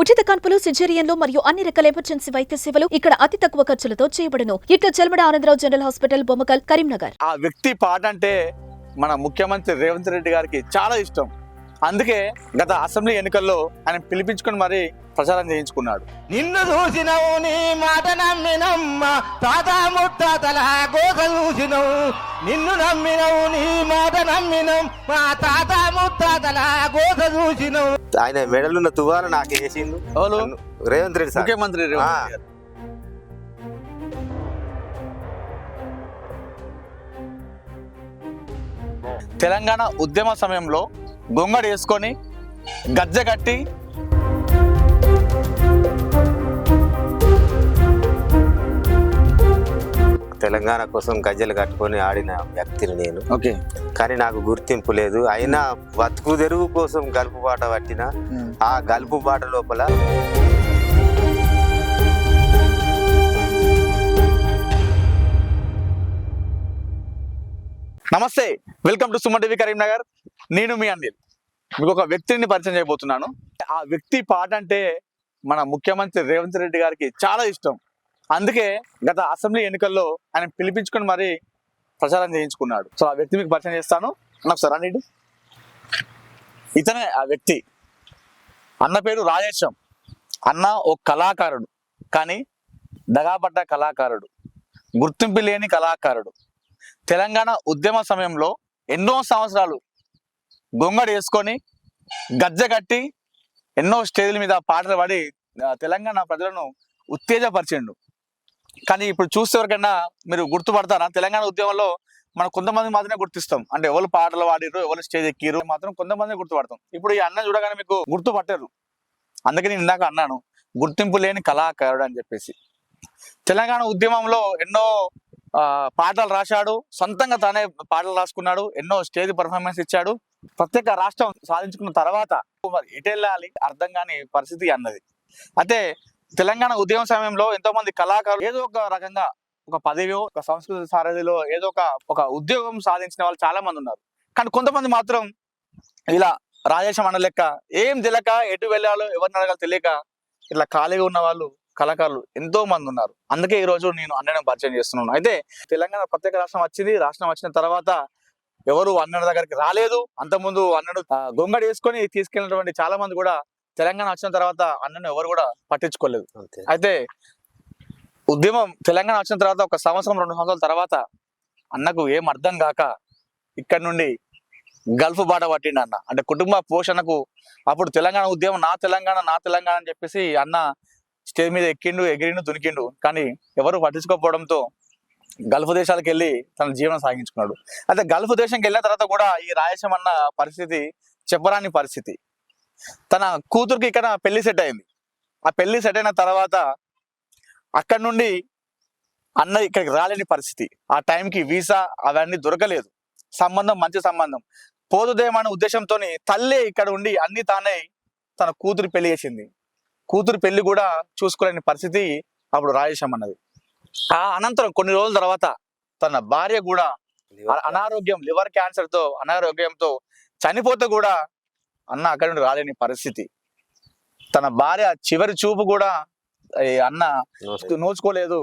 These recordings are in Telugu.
ఉచిత కాన్పులు, సిజేరియన్లు మరియు అన్ని రకాల ఎమర్జెన్సీ వైద్య సేవలు ఇక్కడ అతి తక్కువ ఖర్చులతో చేయబడును. ఇట్లా చెల్మడ ఆనందరావు జనరల్ హాస్పిటల్, బొమ్మకల్, కరీంనగర్. ఆ వ్యక్తి పాట అంటే మన ముఖ్యమంత్రి రేవంత్ రెడ్డి గారికి చాలా ఇష్టం. అందుకే గత అసెంబ్లీ ఎన్నికల్లో ఆయన పిలిపించుకొని మరి ప్రచారం చేయించుకున్నాడు. నిన్ను చూసినవు, నీ మాట నమ్మినమ్మ, తాత ముత్తాతల గోస చూసినవు. నిన్ను నమ్మినవు, నీ మాట నమ్మినం, మా తాత ముత్తాతల గోస చూసినవు. ఆయన మెడలున్న తువాలు నాకు వేసిండు రేవంత్ రెడ్డి సార్, ముఖ్యమంత్రి రేవంత్ రెడ్డి గారు. తెలంగాణ ఉద్యమ సమయంలో గొంగడి వేసుకొని గజ్జె కట్టి తెలంగాణ కోసం గజ్జలు కట్టుకొని ఆడిన వ్యక్తిని నేను. ఓకే, కానీ నాకు గుర్తింపు లేదు. అయినా బతుకు తెరువు కోసం గలుపు బాట పట్టిన ఆ గలుపు బాట లోపల నమస్తే, welcome to Suman TV Karimnagar. నేను మీ అనిల్. మీకు ఒక వ్యక్తిని పరిచయం చేయబోతున్నాను. ఆ వ్యక్తి పాట అంటే మన ముఖ్యమంత్రి రేవంత్ రెడ్డి గారికి చాలా ఇష్టం. అందుకే గత అసెంబ్లీ ఎన్నికల్లో ఆయన పిలిపించుకొని మరి ప్రచారం చేయించుకున్నాడు. సో ఆ వ్యక్తి మీకు పరిచయం చేస్తాను. ఒకసారి అన్నిటి ఇతనే ఆ వ్యక్తి. అన్న పేరు రాజేశం. అన్న ఒక కళాకారుడు, కానీ దగాపడ్డ కళాకారుడు, గుర్తింపు లేని కళాకారుడు. తెలంగాణ ఉద్యమ సమయంలో ఎన్నో సంవత్సరాలు గొంగడి వేసుకొని గజ్జె కట్టి ఎన్నో స్టేజ్ల మీద పాటలు పాడి తెలంగాణ ప్రజలను ఉత్తేజపరిచిండు. కానీ ఇప్పుడు చూస్తే ఎవరికైనా మీరు గుర్తుపడతారా? తెలంగాణ ఉద్యమంలో మనం కొంతమంది మాత్రమే గుర్తిస్తాం. అంటే ఎవరు పాటలు పాడిరు, ఎవరు స్టేజ్ ఎక్కిరు మాత్రం కొంతమంది గుర్తుపడతాం. ఇప్పుడు ఈ అన్న చూడగానే మీకు గుర్తుపట్టారు. అందుకే నేను ఇందాక అన్నాను గుర్తింపు లేని కళాకారుడు అని చెప్పేసి. తెలంగాణ ఉద్యమంలో ఎన్నో పాటలు రాశాడు, సొంతంగా తానే పాటలు రాసుకున్నాడు, ఎన్నో స్టేజ్ పర్ఫార్మెన్స్ ఇచ్చాడు. ప్రత్యేక రాష్ట్రం సాధించుకున్న తర్వాత మరి ఎటు వెళ్ళాలి అర్థం కాని పరిస్థితి అన్నది. అయితే తెలంగాణ ఉద్యమ సమయంలో ఎంతో మంది కళాకారులు ఏదో ఒక రకంగా ఒక పదవియో, ఒక సంస్కృతి సారథిలో ఏదో ఒక ఉద్యోగం సాధించిన వాళ్ళు చాలా మంది ఉన్నారు. కానీ కొంతమంది మాత్రం ఇలా రాజేశం అన్న లెక్క ఏం తెలియక ఎటు వెళ్ళాలో ఎవరిని అడగాలో తెలియక ఇట్లా ఖాళీగా ఉన్న వాళ్ళు కళాకారులు ఎంతో మంది ఉన్నారు. అందుకే ఈ రోజు నేను అన్నను పరిచయం చేస్తున్నాను. అయితే తెలంగాణ ప్రత్యేక రాష్ట్రం వచ్చింది. రాష్ట్రం వచ్చిన తర్వాత ఎవరు అన్నడి దగ్గరికి రాలేదు. అంతకుముందు అన్నడు గొంగడి వేసుకొని తీసుకెళ్ళినటువంటి చాలా మంది కూడా తెలంగాణ వచ్చిన తర్వాత అన్నను ఎవరు కూడా పట్టించుకోలేదు. అయితే ఉద్యమం తెలంగాణ వచ్చిన తర్వాత ఒక సంవత్సరం 2 సంవత్సరాల తర్వాత అన్నకు ఏం అర్థం కాక ఇక్కడ నుండి గల్ఫ్ బాట పట్టిండు అన్న. అంటే కుటుంబ పోషణకు అప్పుడు తెలంగాణ ఉద్యమం నా తెలంగాణ అని చెప్పేసి అన్న స్టేజ్ మీద ఎక్కిండు, ఎగిరిండు, దునికిండు. కానీ ఎవరు పట్టించుకోకపోవడంతో గల్ఫ్ దేశాలకు వెళ్ళి తన జీవనం సాగించుకున్నాడు. అయితే గల్ఫ్ దేశంకి వెళ్ళిన తర్వాత కూడా ఈ రాయసం అన్న పరిస్థితి చెప్పరాని పరిస్థితి. తన కూతురికి ఇక్కడ పెళ్లి సెట్ అయింది. ఆ పెళ్లి సెట్ అయిన తర్వాత అక్కడి నుండి అన్న ఇక్కడికి రాలేని పరిస్థితి. ఆ టైంకి వీసా అవన్నీ దొరకలేదు. సంబంధం మంచి సంబంధం పోదుదేమనే ఉద్దేశంతో తల్లి ఇక్కడ ఉండి అన్ని తానే తన కూతురు పెళ్లి చేసింది. కూతురు పెళ్లి కూడా చూసుకోలేని పరిస్థితి అప్పుడు రాజేశం అన్నది. ఆ అనంతరం కొన్ని రోజుల తర్వాత తన భార్య కూడా అనారోగ్యం, లివర్ క్యాన్సర్ తో అనారోగ్యంతో చనిపోతే కూడా అన్న అక్కడి నుండి రాలేని పరిస్థితి. తన భార్య చివరి చూపు కూడా అన్న నోచుకోలేదు.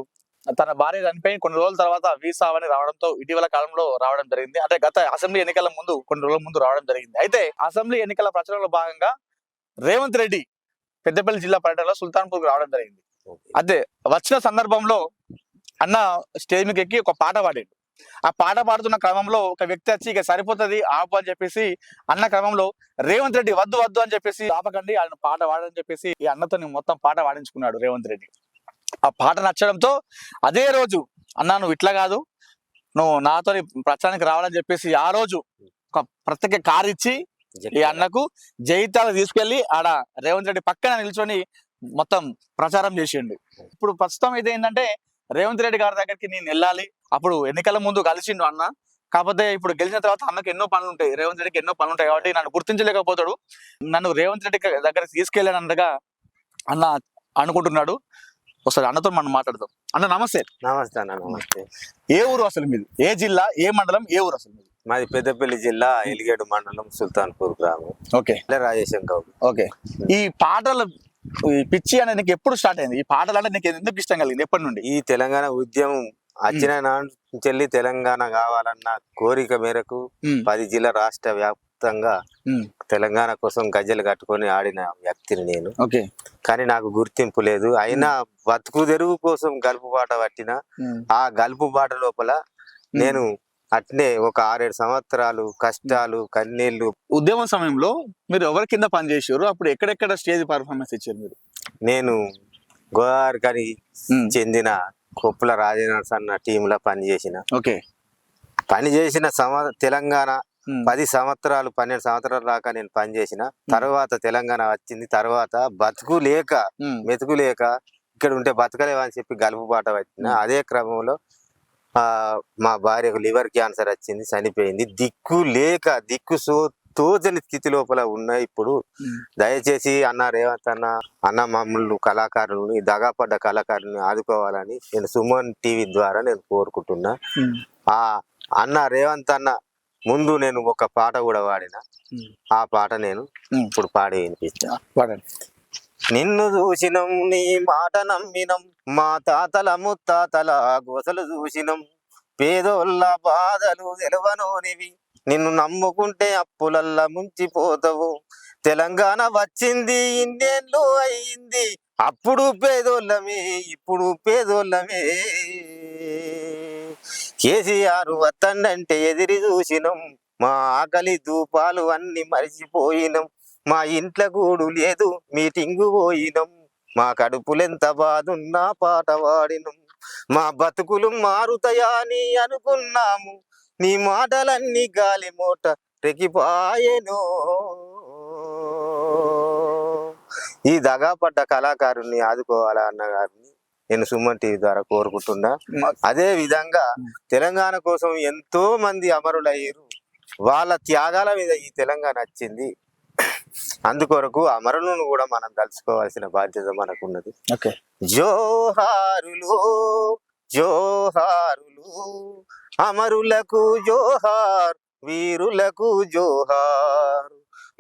తన భార్య చనిపోయి కొన్ని రోజుల తర్వాత వీసా అని రావడంతో ఇటీవల కాలంలో రావడం జరిగింది. అంటే గత అసెంబ్లీ ఎన్నికల ముందు కొన్ని రోజుల ముందు రావడం జరిగింది. అయితే అసెంబ్లీ ఎన్నికల ప్రచారంలో భాగంగా రేవంత్ రెడ్డి పెద్దపల్లి జిల్లా పర్యటనలో సుల్తాన్పూర్కి రావడం జరిగింది. అయితే వచ్చిన సందర్భంలో అన్న స్టేజ్ మీద ఎక్కి ఒక పాట పాడాడు. ఆ పాట పాడుతున్న క్రమంలో ఒక వ్యక్తి వచ్చి ఇక సరిపోతుంది ఆపు అని చెప్పేసి అన్న క్రమంలో రేవంత్ రెడ్డి వద్దు అని చెప్పేసి ఆపకండి ఆయన పాట పాడని చెప్పేసి ఈ అన్నతో మొత్తం పాట పాడించుకున్నాడు రేవంత్ రెడ్డి. ఆ పాట నచ్చడంతో అదే రోజు అన్న నువ్వు ఇట్లా కాదు, నువ్వు నాతో ప్రచారానికి రావాలని చెప్పేసి ఆ రోజు ఒక ప్రత్యేక కారు ఇచ్చి ఈ అన్నకు జైత్యాల తీసుకెళ్లి ఆడ రేవంత్ రెడ్డి పక్కన నిల్చొని మొత్తం ప్రచారం చేసిండు. ఇప్పుడు ప్రస్తుతం ఇది ఏంటంటే రేవంత్ రెడ్డి గారి దగ్గరికి నేను వెళ్ళాలి. అప్పుడు ఎన్నికల ముందు కలిసిండు అన్న. కాకపోతే ఇప్పుడు గెలిచిన తర్వాత అన్నకు ఎన్నో పనులు ఉంటాయి, రేవంత్ రెడ్డికి ఎన్నో పనులు ఉంటాయి. కాబట్టి నన్ను గుర్తించలేకపోతాడు. నన్ను రేవంత్ రెడ్డి దగ్గరికి తీసుకెళ్ళానన్నగా అన్న అనుకుంటున్నాడు. ఒకసారి అన్నతో మనం మాట్లాడదాం. అన్న నమస్తే. నమస్తే అన్న. నమస్తే. ఏ ఊరు అసలు మీది? ఏ జిల్లా, ఏ మండలం, ఏ ఊరు అసలు మీది? మాది పెద్దపల్లి జిల్లా ఎలిగేడు మండలం సుల్తాన్పూర్ గ్రామం. ఓకే, రాజేశం గౌడ్. ఓకే. ఈ పాటలు ఈ పిచ్చి అనేది నీకు ఎప్పుడు స్టార్ట్ అయింది? ఈ పాటలు అంటే నీకు ఎందుకు ఇష్టం కలిగింది? ఎప్పటి నుండి? ఈ తెలంగాణ ఉద్యమం వచ్చిన నాంచెల్లి తెలంగాణ కావాలన్న కోరిక మేరకు 10 జిల్లా రాష్ట్ర వ్యాప్తంగా తెలంగాణ కోసం గజ్జలు కట్టుకొని ఆడిన వ్యక్తిని నేను. ఓకే. కానీ నాకు గుర్తింపు లేదు. అయినా బతుకు తెరువు కోసం గలుపు బాట పట్టిన ఆ గలుపు బాట లోపల నేను అట్నే ఒక 6-7 సంవత్సరాలు కష్టాలు కన్నీళ్లు. ఉద్యమం సమయంలో మీరు ఎవరి కింద పనిచేసారు? అప్పుడు ఎక్కడెక్కడ స్టేజ్ పర్ఫార్మెన్స్ ఇచ్చారు మీరు? నేను గోదావరికి చెందిన కొప్పుల రాజేంద్ర అన్న టీంలో పనిచేసిన. ఓకే. పనిచేసిన తెలంగాణ 10 సంవత్సరాలు 12 సంవత్సరాల దాకా నేను పనిచేసిన తర్వాత తెలంగాణ వచ్చింది. తర్వాత బతుకు లేక మెతుకు లేక ఇక్కడ ఉంటే బతకలేవని చెప్పి గలుపు బాట పట్టిన. అదే క్రమంలో మా భార్యకు లివర్ క్యాన్సర్ వచ్చింది, చనిపోయింది. దిక్కు లేక తోచని స్థితి లోపల ఉన్నాయి. ఇప్పుడు దయచేసి అన్న రేవంత్ అన్న మమ్మల్ని కళాకారులని దగాపడ్డ కళాకారుని ఆదుకోవాలని నేను సుమన్ టీవీ ద్వారా నేను కోరుకుంటున్నా. ఆ అన్న రేవంత్ అన్న ముందు నేను ఒక పాట కూడా పాడిన. ఆ పాట నేను ఇప్పుడు పాడి వినిపిస్తా. నిన్ను చూసినం, నీ మాట నమ్మినం, మా తాతల ముత్తాతల గోసలు చూసినం, పేదోళ్ళ బాధలు తెలవనోనివి, నిన్ను నమ్ముకుంటే అప్పులల్లా ముంచిపోతావు. తెలంగాణ వచ్చింది ఇన్నేళ్ళు అయింది, అప్పుడు పేదోళ్ళమే ఇప్పుడు పేదోళ్ళమే. కేసీఆర్ వత్తండంటే ఎదిరి చూసినం, మా ఆకలి ధూపాలు అన్ని మరిచిపోయినం, మా ఇంట్లో గూడు లేదు మీటింగు పోయినం, మా కడుపులెంత బాధున్నా పాట వాడినం, మా బతుకులు మారుతాయా అని అనుకున్నాము, నీ మాటలన్నీ గాలి మోట రెకిపాయెనో. ఈ దగాపడ్డ కళాకారుని ఆదుకోవాలా అన్నగారిని నేను సుమన్ టీవీ ద్వారా కోరుకుంటున్నా. అదే విధంగా తెలంగాణ కోసం ఎంతో మంది అమరులయ్యారు, వాళ్ళ త్యాగాల మీద ఈ తెలంగాణ వచ్చింది. అందుకొరకు అమరులను కూడా మనం తలుచుకోవాల్సిన బాధ్యత మనకున్నది. జోహారులు జోహారులు అమరులకు జోహార్, వీరులకు జోహార్,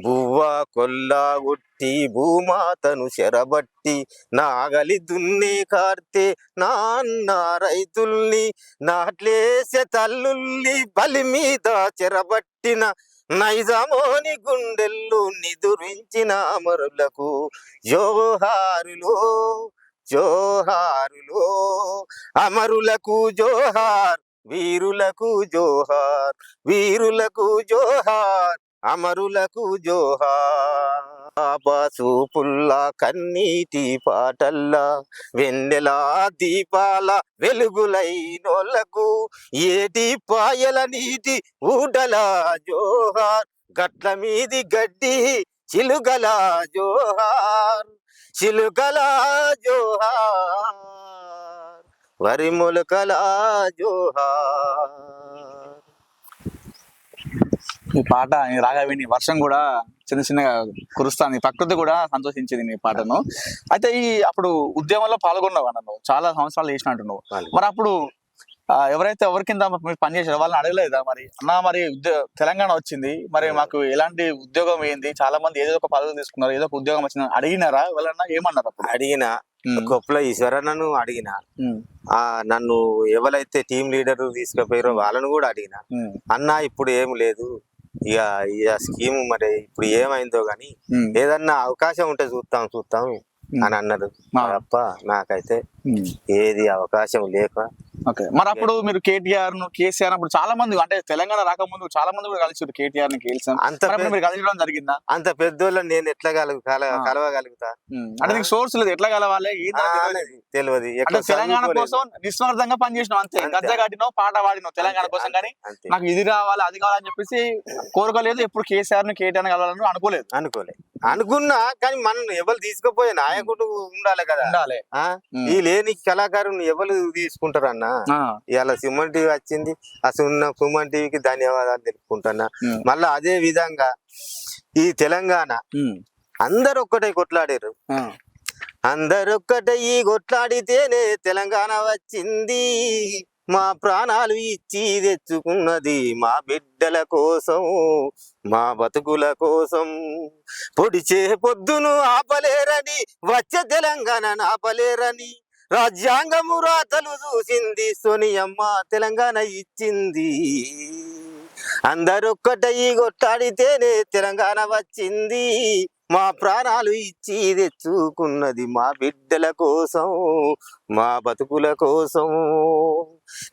బువ్వా కొల్లా ఉట్టి భూమాతను చెరబట్టి నాగలి దున్నే కార్తే నాన్న రైతుల్ని, నాట్లేసే తల్లుల్ని బలి మీద చెరబట్టిన నైజామోని గుండెల్లో నిదురించిన అమరులకు జోహారులు జోహారులు అమరులకు జోహార్, వీరులకు జోహార్, వీరులకు జోహార్, అమరులకు జోహార్. బాసూపుల్లా కన్నీటి పాటల్లా వెన్నెలా దీపాల వెలుగులైనోళ్లకు ఏటి పాయల నీటి ఊటల జోహార్, గట్ల మీది గడ్డి చిలుకల జోహార్, చిలుకల జోహార్, వరి మొలకల జోహార్. ఈ పాట రాగా విని వర్షం కూడా చిన్న చిన్నగా కురుస్తాను, ప్రకృతి కూడా సంతోషించింది నీ పాటను. అయితే ఈ అప్పుడు ఉద్యమంలో పాల్గొన్నావు అన్నావు, చాలా సంవత్సరాలు చేసినట్టున్నావు. మరి అప్పుడు ఎవరైతే ఎవరి కింద మీరు పనిచేసారో వాళ్ళని అడగలేదా? మరి అన్న మరి తెలంగాణ వచ్చింది, మరి మాకు ఎలాంటి ఉద్యోగం ఏంది, చాలా మంది ఏదో ఒక పదవి తీసుకున్నారు, ఏదో ఒక ఉద్యోగం వచ్చిన అడిగినారా? వాళ్ళన్నా ఏమన్నారు? అప్పుడు అడిగిన కొప్పుల ఈశ్వరన్నను అడిగిన, నన్ను ఎవరైతే టీం లీడర్ తీసుకుపోయారో వాళ్ళను కూడా అడిగిన. అన్న ఇప్పుడు ఏం లేదు, ఇక స్కీమ్ మరి ఇప్పుడు ఏమైందో గాని ఏదన్నా అవకాశం ఉంటే చూస్తాం అని అన్నారు తప్ప నాకైతే ఏది అవకాశం లేక. మరి అప్పుడు మీరు కేటీఆర్ ను కేసీఆర్ అప్పుడు చాలా మంది అంటే తెలంగాణ రాకముందు చాలా మంది కూడా కలిసి కేటీఆర్ ని కలిసడం జరిగిందా? అంత పెద్దోళ్ళని నేను ఎట్లా కలవగలుగుతా? అంటే నీకు సోర్స్ లేదు, ఎట్లా కలవాలి తెలియదు. తెలంగాణ కోసం నిస్వార్థంగా పనిచేసినావు అంతే, గజ్జ కట్టినావు, పాట పాడినావు తెలంగాణ కోసం. కానీ నాకు ఇది రావాలి అది కావాలని చెప్పేసి కోరుకోలేదు, ఎప్పుడు కేసీఆర్ ను కేటీఆర్ అనుకోలేదు. అనుకున్నా కానీ మనం ఎవరు తీసుకుపోయే నాయకుడు ఉండాలి కదా, ఈ లేని కళాకారుని ఎవరు తీసుకుంటారన్నా? ఇవాళ సుమన్ టీవీ వచ్చింది, ఆ సుమన్ టీవీకి ధన్యవాదాలు తెలుపుకుంటున్నా. మళ్ళా అదే విధంగా ఈ తెలంగాణ అందరు ఒక్కటే కొట్లాడారు, అందరొక్కటే ఈ కొట్లాడితేనే తెలంగాణ వచ్చింది, మా ప్రాణాలు ఇచ్చి తెచ్చుకున్నది మా బిడ్డల కోసం మా బతుకుల కోసం పొడిచే పొద్దును ఆపలేరని వచ్చే తెలంగాణ ఆపలేరని రాజ్యాంగము రాతలు చూసింది సోనియమ్మ తెలంగాణ ఇచ్చింది అందరొక్కటై కొట్టాడితేనే తెలంగాణ వచ్చింది మా ప్రాణాలు ఇచ్చి తెచ్చుకున్నది మా బిడ్డల కోసం మా బతుకుల కోసం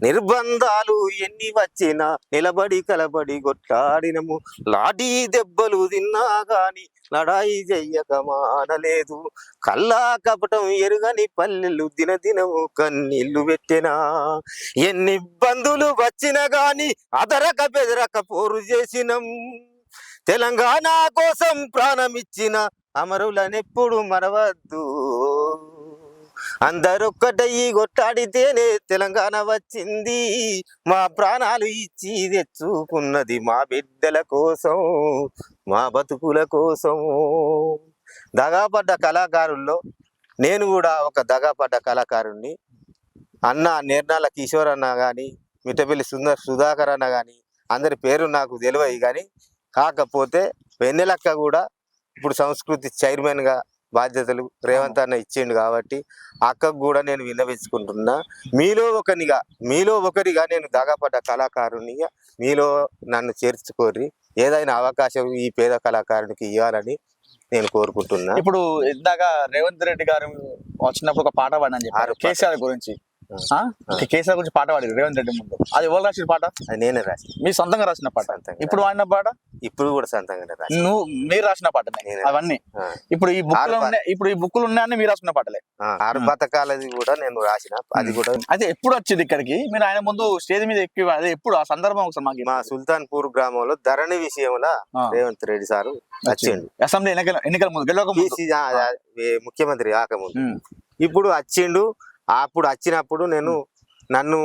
నిర్బంధాలు ఎన్ని వచ్చినా నిలబడి కలబడి కొట్టాడినము లాఠీ దెబ్బలు తిన్నా గాని లడాయి చెయ్యక మానలేదు కల్లా కపటం ఎరుగని పల్లెలు దినదినము కన్నీళ్లు పెట్టినా ఎన్ని ఇబ్బందులు వచ్చినా గాని అదరక బెదరక పోరు చేసినం తెలంగాణ కోసం ప్రాణమిచ్చిన అమరులనెప్పుడు మరవద్దు అందరొక్కటయ్యి కొట్టాడితేనే తెలంగాణ వచ్చింది మా ప్రాణాలు ఇచ్చి తెచ్చుకున్నది మా బిడ్డల కోసం మా బతుకుల కోసం దగాపడ్డ కళాకారుల్లో నేను కూడా ఒక దగాపడ్డ కళాకారుణ్ణి అన్న నిర్నాల కిషోర్ అన్న కానీ మిట్టపల్లి సుధాకర్ అన్న కానీ అందరి పేరు నాకు తెలియదు కానీ కాకపోతే వెన్నెలక్క కూడా ఇప్పుడు సంస్కృతి చైర్మన్గా బాధ్యతలు రేవంత్ అన్న ఇచ్చిండు కాబట్టి అక్కకు కూడా నేను విన్నవించుకుంటున్నా మీలో ఒకరిగా నేను దగాపడ్డ కళాకారునిగా మీలో నన్ను చేర్చుకోరి ఏదైనా అవకాశం ఈ పేద కళాకారునికి ఇవ్వాలని నేను కోరుకుంటున్నా. ఇప్పుడు ఇందాక రేవంత్ రెడ్డి గారు వచ్చినప్పుడు ఒక పాట పాడని చెప్పారు కేసీఆర్ గురించి. కేసీఆర్ గురించి పాట పాడారు రేవంత్ రెడ్డి ముందు. అది ఎవరు రాసిన పాట? అది నేనే రాసి, మీ సొంతంగా రాసిన పాట. ఇప్పుడు వాడిన పాట ఇప్పుడు కూడా సొంతంగానే రాసి, మీరు రాసిన పాట అవన్నీ. ఇప్పుడు ఈ బుక్కులు ఉన్నాయని మీరు రాసిన పాటలే. 6 పథకాలది కూడా నేను రాసిన, అది కూడా. అయితే ఎప్పుడు వచ్చింది ఇక్కడికి మీరు ఆయన ముందు స్టేజ్ మీద ఎక్కి? అదే ఎప్పుడు ఆ సందర్భం ఒకసారి మాకు. మా సుల్తాన్పూర్ గ్రామంలో ధరణి విషయంలో రేవంత్ రెడ్డి సారు వచ్చిండు. అసెంబ్లీ ఎన్నికల ముందు గెలవక ముఖ్యమంత్రి కాకముందు ఇప్పుడు వచ్చిండు. అప్పుడు వచ్చినప్పుడు నన్ను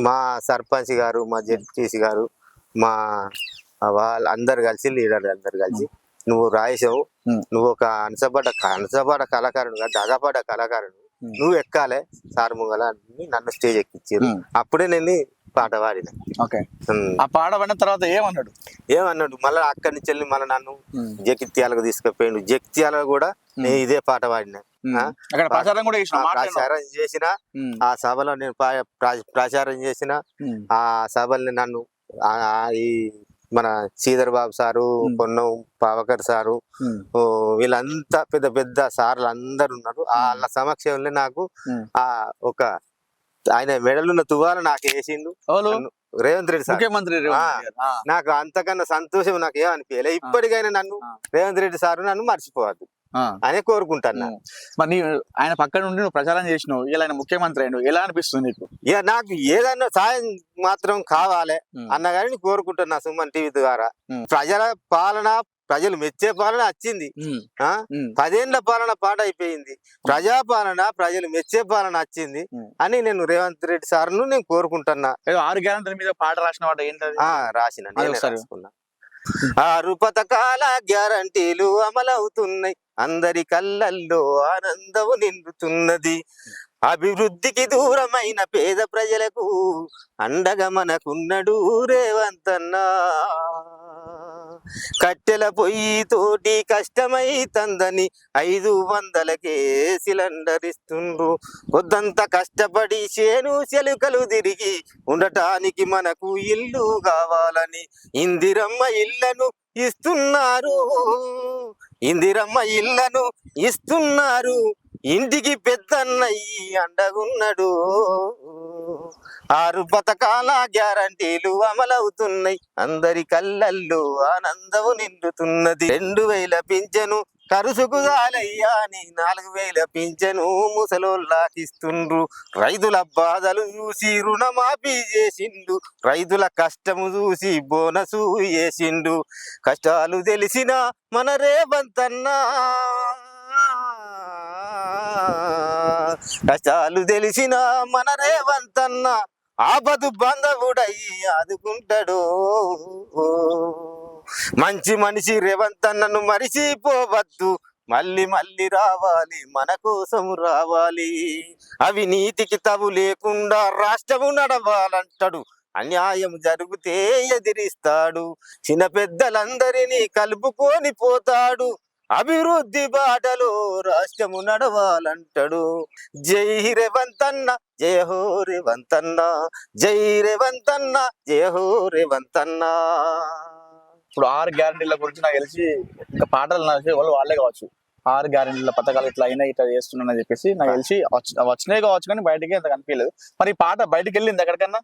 మా సర్పంచ్ గారు, మా జడ్పీసీ గారు, మా వాళ్ళందరు కలిసి, లీడర్లు అందరు కలిసి, నువ్వు రాయేసావు, నువ్వు ఒక అనసపడ్డ కళాకారుడు, దగపడ్డ కళాకారుడు, నువ్వు ఎక్కాలే సార్ ముంగల నన్ను స్టేజ్ ఎక్కించారు. అప్పుడే నేను పాట పాడిన. ఆ పాట పాడిన తర్వాత ఏమన్నాడు మళ్ళీ అక్కడి నుంచి వెళ్ళి మళ్ళీ నన్ను జగిత్యాలకు తీసుకుపోయిండు. జగిత్యాల కూడా నేను ఇదే పాట పాడిన, ప్రచారం చేసిన. ఆ సభలో నేను ప్రచారం చేసిన. ఆ సభల్ని నన్ను ఈ మన శ్రీధర్ బాబు సారు, పొన్నం పావకర్ సారు, వీళ్ళంతా పెద్ద పెద్ద సార్లు అందరు ఉన్నారు. వాళ్ళ సమక్షంలో నాకు ఆ ఒక ఆయన మెడలున్న తువాల నాకు వేసిండు రేవంత్ రెడ్డి సార్, ముఖ్యమంత్రి. నాకు అంతకన్నా సంతోషం నాకు ఏమనిపించలే. ఇప్పటికైనా నన్ను రేవంత్ రెడ్డి సారు నన్ను మర్చిపోవద్దు అనే కోరుకుంటాను. మరి ఆయన పక్కన నుండి నువ్వు ప్రచారం చేసినావు, ఇలా ఆయన ముఖ్యమంత్రి అయిన ఎలా అనిపిస్తుంది నీకు? ఇక నాకు ఏదన్నా సాయం మాత్రం కావాలి అన్నగాని కోరుకుంటున్నా. సుమన్ టీవీ ద్వారా ప్రజల పాలన, ప్రజలు మెచ్చే పాలన వచ్చింది. 10 ఏళ్ల పాలన పాట అయిపోయింది. ప్రజాపాలన, ప్రజలు మెచ్చే పాలన వచ్చింది అని నేను రేవంత్ రెడ్డి సార్ను నేను కోరుకుంటున్నా. 6 గ్యారెంటీల మీద పాట రాసిన వాట ఏంటది? రాసిన, రాసుకున్నా. 6 పథకాల గ్యారంటీలు అమలవుతున్నాయి, అందరి కళ్ళల్లో ఆనందం నిండుతున్నది. అభివృద్ధికి దూరమైన పేద ప్రజలకు అండగా మనకున్నడు రేవంత్ అన్న. కట్టెల పొయ్యి తోటి కష్టమైతందని 500కే సిలిండర్ ఇస్తుండ్రు. కొద్దంత కష్టపడి చెలుకలు తిరిగి ఉండటానికి మనకు ఇల్లు కావాలని ఇందిరమ్మ ఇళ్లను ఇస్తున్నారు. ఇందిరమ్మ ఇళ్లను ఇస్తున్నారు. ఇంటికి పెద్దన్నయ్యి అండగున్నాడు. 6 పథకాల గ్యారంటీలు అమలవుతున్నాయి, అందరి కళ్ళల్లో ఆనందము నిండుతున్నది. 2000 పింఛను కరుసుకు జాలయ్యా అని 4000 పింఛను ముసలోళ్ళకిస్తుండ్రు. రైతుల బాధలు చూసి రుణమాఫీ చేసిండు, రైతుల కష్టము చూసి బోనసు వేసిండు. కష్టాలు తెలిసిన మన రేవంత్ అన్న, కష్టాలు తెలిసిన మన రేవంత్ అన్న ఆపదు బంధవుడై ఆదుకుంటాడు. మంచి మనిషి రేవంత్ అన్నను మరిచిపోవద్దు, మళ్ళీ మళ్ళీ రావాలి, మన కోసం రావాలి. అవినీతికి తగు లేకుండా రాష్ట్రము నడవాలంటాడు, అన్యాయం జరిగితే ఎదిరిస్తాడు, చిన్న పెద్దలందరినీ కలుపుకొని పోతాడు, అభివృద్ధి బాటలో రాష్ట్రము నడవాలంటాడు. జై రేవంతన్న జయ హో రేవంతన్న, జై రేవంతన్న జయ హో రేవంతన్న. ఇప్పుడు 6 గ్యారెంటీల గురించి నాకు తెలిసి ఇంకా పాటలు నాకు వాళ్ళు వాళ్ళే కావచ్చు. 6 గ్యారెంటీల పథకాలు ఇట్లా అయినా ఇట్లా చేస్తున్నానని చెప్పేసి నాకు తెలిసి వచ్చినాయి కావచ్చు, కానీ బయటికి అంత కనిపించలేదు. మరి ఈ పాట బయటికి వెళ్ళింది ఎక్కడికన్నా?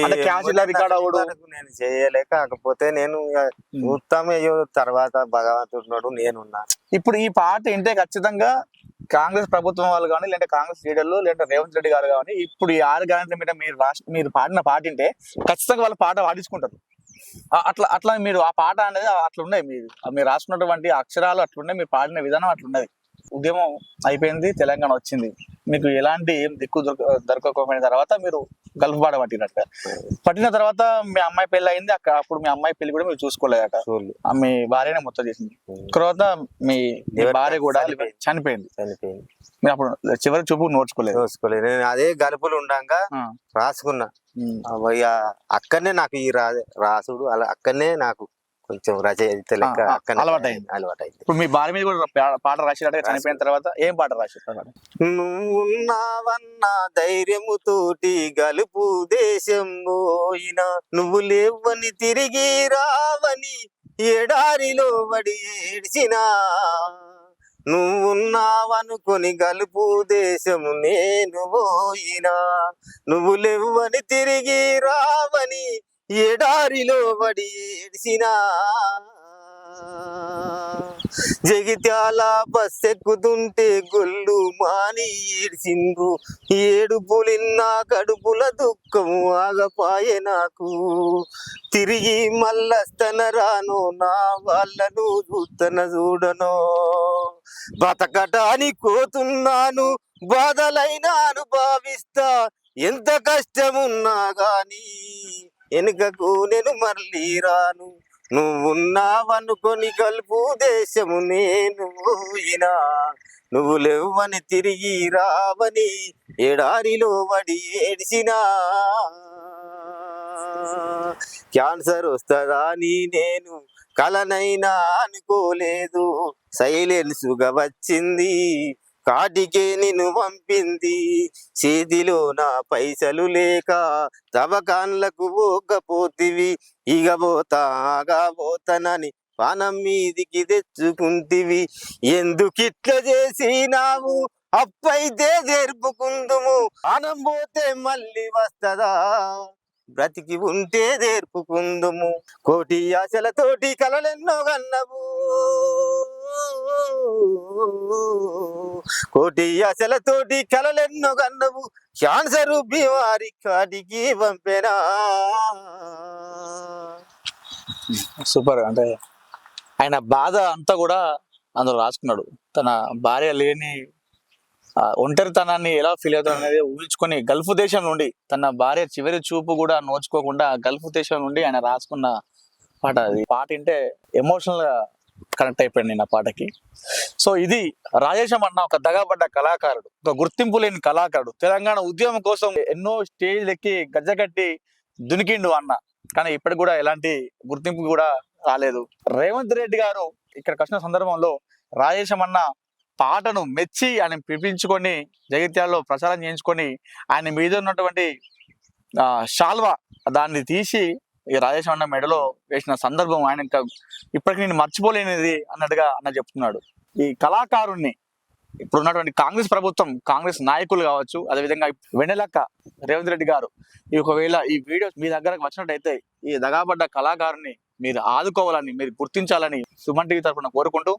అంటే క్యాష్ ఇలా రికార్డ్ అవ్వడు నేను చేయలే, కాకపోతే నేను ఉత్తమ తర్వాత భగవంతుడు నేనున్నా. ఇప్పుడు ఈ పాట వింటే ఖచ్చితంగా కాంగ్రెస్ ప్రభుత్వం వాళ్ళు కానీ, లేదంటే కాంగ్రెస్ లీడర్లు, లేదంటే రేవంత్ రెడ్డి గారు కానీ ఇప్పుడు ఈ 6 గ్యారెంటీల మీద మీరు పాడిన పాట వింటే ఖచ్చితంగా వాళ్ళు పాట పాడించుకుంటారు. అట్లా మీరు ఆ పాట అనేది అట్లా ఉన్నాయి, మీరు రాసుకున్నటువంటి అక్షరాలు అట్లున్నాయి, మీరు పాడిన విధానం అట్లున్నది. ఉద్యమం అయిపోయింది, తెలంగాణ వచ్చింది, మీకు ఎలాంటి ఏం దిక్కు దొరకకపోయిన తర్వాత మీరు గల్ఫ్ బాట పట్టిన తర్వాత మీ అమ్మాయి పెళ్లి అయింది. అప్పుడు మీ అమ్మాయి పెళ్లి కూడా మీరు చూసుకోలేదట, మీ భార్యనే మొత్తం చేసింది. తర్వాత మీ భార్య కూడా చనిపోయింది. మీరు అప్పుడు చివరి చూపు నోచుకోలేదు. నేను అదే గలుపులు ఉండంగా రాసుకున్నా. అక్కడనే నాకు ఈ రాసుడు అలా అక్కడనే నాకు కొంచెం రచయిత లెక్క అలవాటైంది. ఇప్పుడు మీ భార్య మీద కూడా పాట రాసినట్టు చనిపోయిన తర్వాత ఏం పాట రాశారు? నువ్వున్నావన్న ధైర్యముతోటి గలుపు దేశం పోయినా, నువ్వు లేవని తిరిగి రావని ఎడారిలో వడి ఏడ్చినా, నువ్వున్నావనుకొని గలుపు దేశము నేను పోయినా, నువ్వు లేవని తిరిగి రావని ఎడారిలో వడి ఏడ్చినా, జగిత్యాల బస్ ఎక్కుతుంటే గొల్లు మాని ఏడ్చిండ్రు, ఏడుపులిన్నా కడుపుల దుఃఖం ఆగపాయే నాకు, తిరిగి మళ్ళస్తన రాను నా వాళ్ళను చూస్తన చూడను, బతకటాని కోతున్నాను బాధలైనా అనుభవిస్తా, ఎంత కష్టమున్నా గాని వెనుకకు నేను మళ్ళీ రాను, నువ్వున్నావనుకొని గల్పు దేశము నేను పోయినా, నువ్వు లేవని తిరిగి రావని ఎడారిలో వడి ఏడ్చినా, క్యాన్సర్ వస్తుందని నేను కలనైనా అనుకోలేదు, సైలెన్సుగా వచ్చింది కాటికే నిన్ను పంపింది, చేతిలో నా పైసలు లేక తవ్వకాన్లకు పోకపోతివి, ఇక పోతానని పానం మీదికి తెచ్చుకుంటివి, ఎందుకిట్లా చేసినావు అప్పైతే జరుపుకుందుము, పానం పోతే మళ్ళీ వస్తదా బ్రతికి ఉంటే జరుపుకుందుము, కోటి ఆశలతోటి కలలెన్నో కన్నవు, కోటి ఆశలతోటి కలలెన్నో కన్నవు, క్యాన్సర్ బిమారి కాటికి పంపెనా. సూపర్. అంటే ఆయన బాధ అంతా కూడా అందులో రాసుకున్నాడు. తన భార్య లేని ఒంటరితనాన్ని ఎలా ఫీల్ అవుతాడు అనేది ఊహించుకొని గల్ఫ్ దేశం నుండి తన భార్య చివరి చూపు కూడా నోచుకోకుండా గల్ఫ్ దేశం నుండి ఆయన రాసుకున్న పాట. అది పాట వింటే ఎమోషనల్ గా కనెక్ట్ అయిపోయింది నేను ఆ పాటకి. సో ఇది రాజేశం అన్న ఒక దగాపడ్డ కళాకారుడు, ఒక గుర్తింపు లేని కళాకారుడు. తెలంగాణ ఉద్యమం కోసం ఎన్నో స్టేజ్ ఎక్కి గజ్జగట్టి దునికిండు అన్న, కానీ ఇప్పటికి కూడా ఎలాంటి గుర్తింపు కూడా రాలేదు. రేవంత్ రెడ్డి గారు ఇక్కడికి వచ్చిన సందర్భంలో రాజేశం అన్న పాటను మెచ్చి ఆయన పిలిపించుకొని జగిత్యాలలో ప్రచారం చేయించుకొని ఆయన మీద ఉన్నటువంటి శాల్వా దాన్ని తీసి ఈ రాజేశం అన్న మెడలో వేసిన సందర్భం ఆయన ఇంకా ఇప్పటికి నేను మర్చిపోలేనిది అన్నట్టుగా అన్న చెప్తున్నాడు. ఈ కళాకారుణ్ణి ఇప్పుడు ఉన్నటువంటి కాంగ్రెస్ ప్రభుత్వం, కాంగ్రెస్ నాయకులు కావచ్చు, అదేవిధంగా వెన్నెలక్క రేవంత్ రెడ్డి గారు ఒకవేళ ఈ వీడియోస్ మీ దగ్గరకు వచ్చినట్టయితే ఈ దగాపడ్డ కళాకారుని మీరు ఆదుకోవాలని, మీరు గుర్తించాలని సుమన్ టీవీ తరఫున కోరుకుంటూ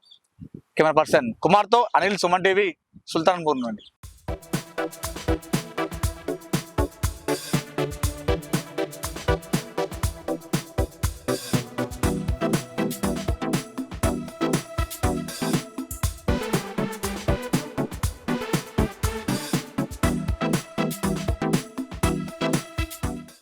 కెమెరా పర్సన్ కుమార్తో అనిల్, సుమన్ టీవీ, సుల్తాన్పూర్ నుండి.